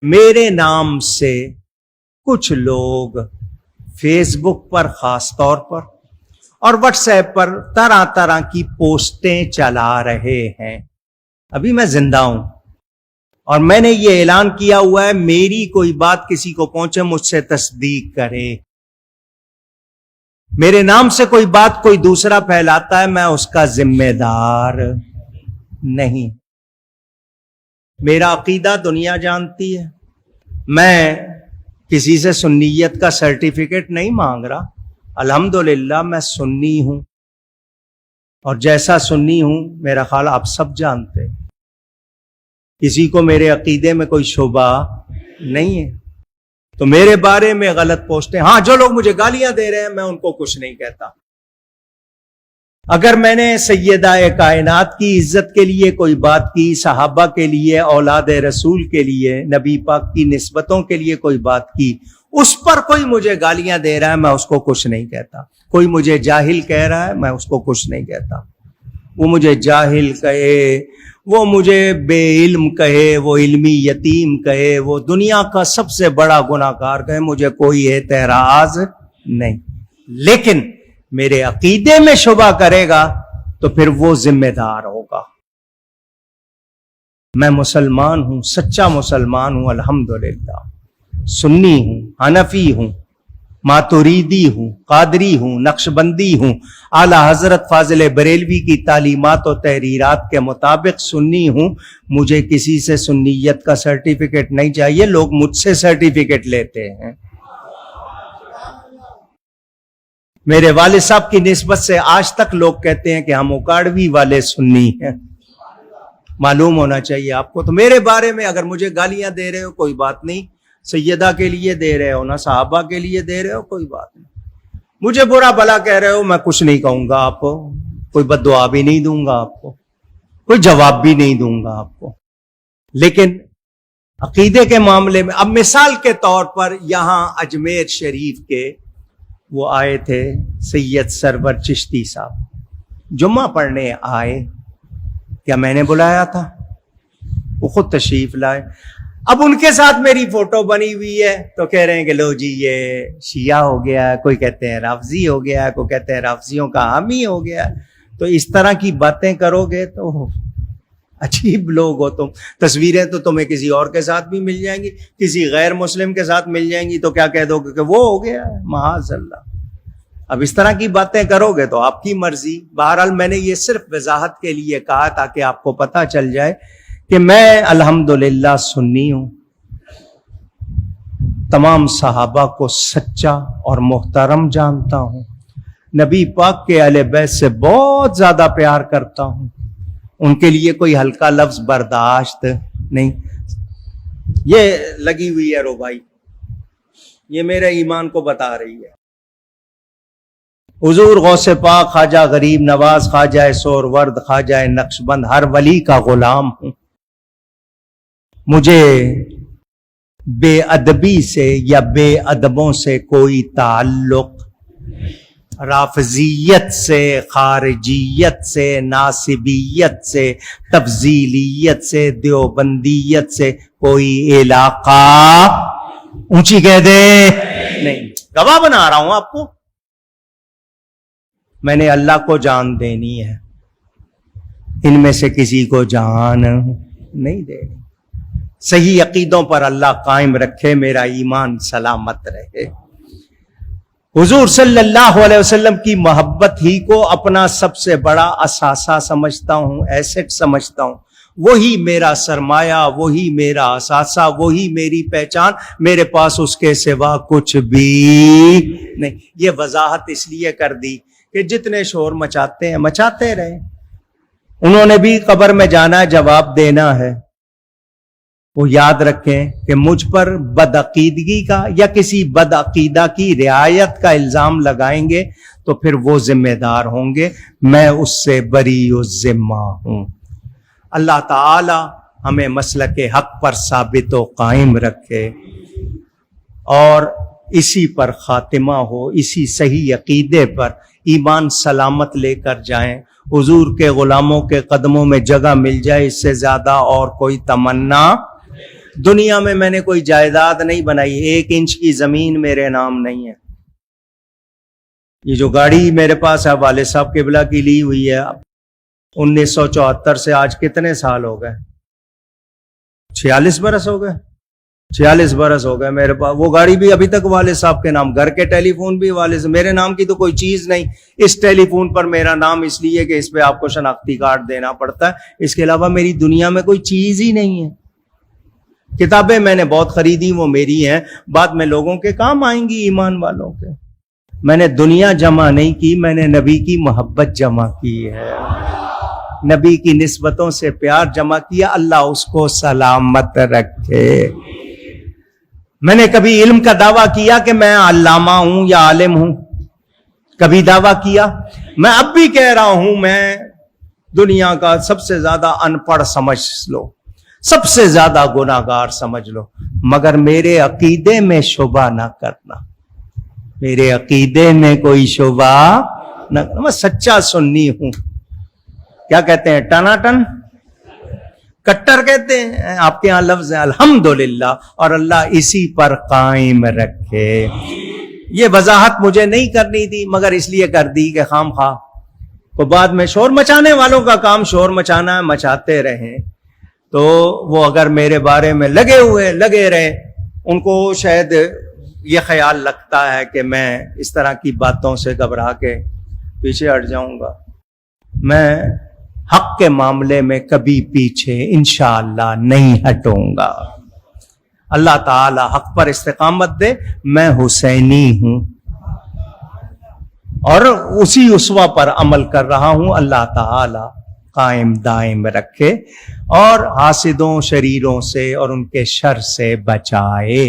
میرے نام سے کچھ لوگ فیس بک پر خاص طور پر اور واٹس ایپ پر طرح طرح کی پوسٹیں چلا رہے ہیں. ابھی میں زندہ ہوں اور میں نے یہ اعلان کیا ہوا ہے میری کوئی بات کسی کو پہنچے مجھ سے تصدیق کرے. میرے نام سے کوئی بات کوئی دوسرا پھیلاتا ہے میں اس کا ذمہ دار نہیں. میرا عقیدہ دنیا جانتی ہے. میں کسی سے سنیت کا سرٹیفکیٹ نہیں مانگ رہا. الحمدللہ میں سنی ہوں اور جیسا سنی ہوں میرا خیال آپ سب جانتے ہیں. کسی کو میرے عقیدے میں کوئی شبہ نہیں ہے. تو میرے بارے میں غلط پوسٹیں, ہاں جو لوگ مجھے گالیاں دے رہے ہیں میں ان کو کچھ نہیں کہتا. اگر میں نے سیدہ کائنات کی عزت کے لیے کوئی بات کی, صحابہ کے لیے, اولاد رسول کے لیے, نبی پاک کی نسبتوں کے لیے کوئی بات کی, اس پر کوئی مجھے گالیاں دے رہا ہے میں اس کو کچھ نہیں کہتا. کوئی مجھے جاہل کہہ رہا ہے میں اس کو کچھ نہیں کہتا. وہ مجھے جاہل کہے, وہ مجھے بے علم کہے, وہ علمی یتیم کہے, وہ دنیا کا سب سے بڑا گناہ گار کہے, مجھے کوئی اعتراض نہیں. لیکن میرے عقیدے میں شبہ کرے گا تو پھر وہ ذمہ دار ہوگا. میں مسلمان ہوں, سچا مسلمان ہوں الحمدللہ. سنی ہوں, حنفی ہوں, ماتوریدی ہوں, قادری ہوں, نقشبندی ہوں. اعلی حضرت فاضل بریلوی کی تعلیمات و تحریرات کے مطابق سنی ہوں. مجھے کسی سے سنیت کا سرٹیفکیٹ نہیں چاہیے. لوگ مجھ سے سرٹیفکیٹ لیتے ہیں. میرے والد صاحب کی نسبت سے آج تک لوگ کہتے ہیں کہ ہم اکاڑوی والے سنی ہیں. معلوم ہونا چاہیے آپ کو. تو میرے بارے میں اگر مجھے گالیاں دے رہے ہو کوئی بات نہیں, سیدہ کے لیے دے رہے ہو نا, صحابہ کے لیے دے رہے ہو کوئی بات نہیں. مجھے برا بھلا کہہ رہے ہو میں کچھ نہیں کہوں گا آپ کو, کوئی بد دعا بھی نہیں دوں گا آپ کو, کوئی جواب بھی نہیں دوں گا آپ کو. لیکن عقیدے کے معاملے میں اب مثال کے طور پر یہاں اجمیر شریف کے وہ آئے تھے سید سرور چشتی صاحب, جمعہ پڑھنے آئے. کیا میں نے بلایا تھا؟ وہ خود تشریف لائے. اب ان کے ساتھ میری فوٹو بنی ہوئی ہے تو کہہ رہے ہیں کہ لو جی یہ شیعہ ہو گیا, کوئی کہتے ہیں رافضی ہو گیا, کوئی کہتے ہیں رافضیوں کا حامی ہو گیا. تو اس طرح کی باتیں کرو گے تو عجیب لوگ ہو تم. تصویریں تو تمہیں کسی اور کے ساتھ بھی مل جائیں گی, کسی غیر مسلم کے ساتھ مل جائیں گی, تو کیا کہہ دو گے کہ وہ ہو گیا معاذ اللہ. اب اس طرح کی باتیں کرو گے تو آپ کی مرضی. بہرحال میں نے یہ صرف وضاحت کے لیے کہا تاکہ آپ کو پتہ چل جائے کہ میں الحمدللہ سنی ہوں. تمام صحابہ کو سچا اور محترم جانتا ہوں. نبی پاک کے اہل بیت سے بہت زیادہ پیار کرتا ہوں. ان کے لیے کوئی ہلکا لفظ برداشت نہیں. یہ لگی ہوئی ہے رو بھائی, یہ میرے ایمان کو بتا رہی ہے. حضور غوث پاک خواجہ غریب نواز خواجہ سورورد خواجہ نقشبند ہر ولی کا غلام ہوں. مجھے بے ادبی سے یا بے ادبوں سے کوئی تعلق, رافضیت سے, خارجیت سے, ناصبیت سے, تفضیلیت سے, دیوبندیت سے کوئی علاقہ, اونچی کہہ دے, نہیں. گواہ بنا رہا ہوں آپ کو. میں نے اللہ کو جان دینی ہے, ان میں سے کسی کو جان نہیں دینی. صحیح عقیدوں پر اللہ قائم رکھے, میرا ایمان سلامت رہے. حضور صلی اللہ علیہ وسلم کی محبت ہی کو اپنا سب سے بڑا اثاثہ سمجھتا ہوں, ایسٹ سمجھتا ہوں. وہی میرا سرمایہ, وہی میرا اثاثہ, وہی میری پہچان. میرے پاس اس کے سوا کچھ بھی نہیں. یہ وضاحت اس لیے کر دی کہ جتنے شور مچاتے ہیں مچاتے رہے. انہوں نے بھی قبر میں جانا ہے, جواب دینا ہے. وہ یاد رکھیں کہ مجھ پر بدعقیدگی کا یا کسی بدعقیدہ کی رعایت کا الزام لگائیں گے تو پھر وہ ذمہ دار ہوں گے. میں اس سے بری الذمہ ہوں. اللہ تعالی ہمیں مسلک حق پر ثابت و قائم رکھے اور اسی پر خاتمہ ہو, اسی صحیح عقیدے پر ایمان سلامت لے کر جائیں. حضور کے غلاموں کے قدموں میں جگہ مل جائے, اس سے زیادہ اور کوئی تمنا دنیا میں نے کوئی جائیداد نہیں بنائی, 1 انچ کی زمین میرے نام نہیں ہے. یہ جو گاڑی میرے پاس ہے والد صاحب قبلہ کی لی ہوئی ہے, 1974 سے آج کتنے سال ہو گئے, 46 برس ہو گئے, 46 برس ہو گئے میرے پاس. وہ گاڑی بھی ابھی تک والد صاحب کے نام, گھر کے ٹیلی فون بھی والد صاحب, میرے نام کی تو کوئی چیز نہیں. اس ٹیلی فون پر میرا نام اس لیے کہ اس پہ آپ کو شناختی کارڈ دینا پڑتا ہے, اس کے علاوہ میری دنیا میں کوئی چیز ہی نہیں ہے. کتابیں میں نے بہت خریدی, وہ میری ہیں, بعد میں لوگوں کے کام آئیں گی, ایمان والوں کے. میں نے دنیا جمع نہیں کی, میں نے نبی کی محبت جمع کی ہے, نبی کی نسبتوں سے پیار جمع کیا. اللہ اس کو سلامت رکھے. میں نے کبھی علم کا دعویٰ کیا کہ میں علامہ ہوں یا عالم ہوں؟ کبھی دعویٰ کیا؟ میں اب بھی کہہ رہا ہوں, میں دنیا کا سب سے زیادہ ان پڑھ سمجھ لو, سب سے زیادہ گناہگار سمجھ لو, مگر میرے عقیدے میں شبہ نہ کرنا, میرے عقیدے میں کوئی شبہ نہ کرنا. میں سچا سنی ہوں. کیا کہتے ہیں, ٹناٹن کٹر کہتے ہیں, آپ کے ہاں لفظ ہے الحمدللہ, اور اللہ اسی پر قائم رکھے. یہ وضاحت مجھے نہیں کرنی تھی, مگر اس لیے کر دی کہ خام خواہ کو بعد میں شور مچانے والوں کا کام شور مچانا ہے, مچاتے رہیں. تو وہ اگر میرے بارے میں لگے رہے, ان کو شاید یہ خیال لگتا ہے کہ میں اس طرح کی باتوں سے گھبرا کے پیچھے ہٹ جاؤں گا. میں حق کے معاملے میں کبھی پیچھے انشاءاللہ نہیں ہٹوں گا. اللہ تعالی حق پر استقامت دے. میں حسینی ہوں اور اسی اسوہ پر عمل کر رہا ہوں. اللہ تعالی قائم دائم رکھے اور حاسدوں شریروں سے اور ان کے شر سے بچائے.